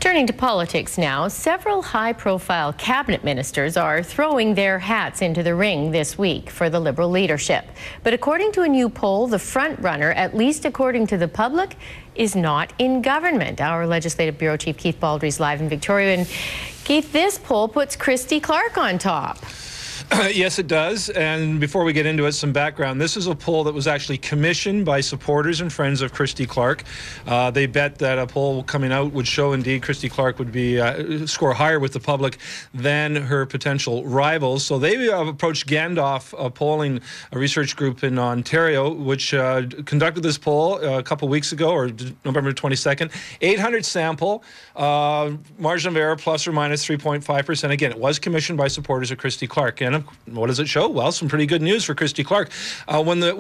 Turning to politics now, several high-profile cabinet ministers are throwing their hats into the ring this week for the Liberal leadership. But according to a new poll, the front-runner, at least according to the public, is not in government. Our Legislative Bureau Chief Keith Baldry is live in Victoria. And Keith, this poll puts Christy Clark on top. Yes, it does. And before we get into it, some background. This is a poll that was actually commissioned by supporters and friends of Christy Clark. They bet that a poll coming out would show indeed Christy Clark would be score higher with the public than her potential rivals. So they approached Gandalf, a polling research group in Ontario, which conducted this poll a couple weeks ago, or November 22nd. 800 sample, margin of error plus or minus 3.5%. Again, it was commissioned by supporters of Christy Clark. And what does it show? Well, some pretty good news for Christy Clark. When the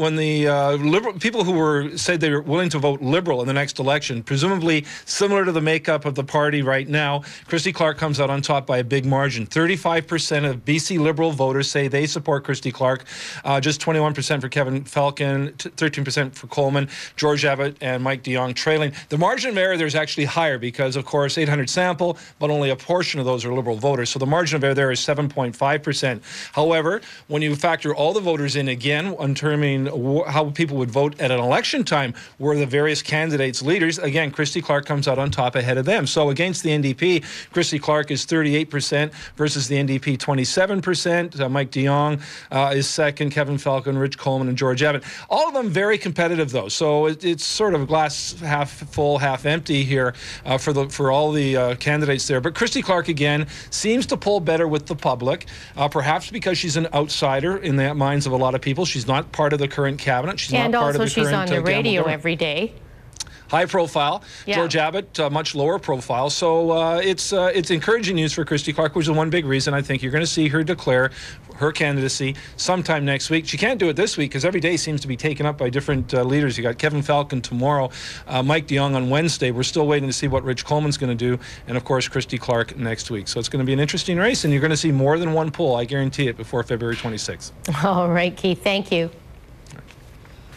Liberal people who said they were willing to vote Liberal in the next election, presumably similar to the makeup of the party right now, Christy Clark comes out on top by a big margin. 35% of BC Liberal voters say they support Christy Clark. Just 21% for Kevin Falcon, 13% for Coleman, George Abbott, and Mike de Jong trailing. The margin of error there is actually higher because, of course, 800 sample, but only a portion of those are Liberal voters. So the margin of error there is 7.5%. However, when you factor all the voters in again, determining how people would vote at an election time, were the various candidates leaders, again, Christy Clark comes out on top ahead of them. So against the NDP, Christy Clark is 38% versus the NDP 27%. Mike de Jong is second, Kevin Falcon, Rich Coleman, and George Abbott. All of them very competitive, though. So it's sort of glass half full, half empty here for all the candidates there. But Christy Clark, again, seems to pull better with the public, perhaps because she's an outsider in the minds of a lot of people. She's not part of the current cabinet. She's not part of the current she's on the radio every day. High profile. Yeah. George Abbott, much lower profile. So it's encouraging news for Christy Clark, which is one big reason I think you're going to see her declare her candidacy sometime next week. She can't do it this week because every day seems to be taken up by different leaders. You got Kevin Falcon tomorrow, Mike de Jong on Wednesday. We're still waiting to see what Rich Coleman's going to do, and of course Christy Clark next week. So it's going to be an interesting race, and you're going to see more than one poll, I guarantee it, before February 26th. All right, Keith, thank you.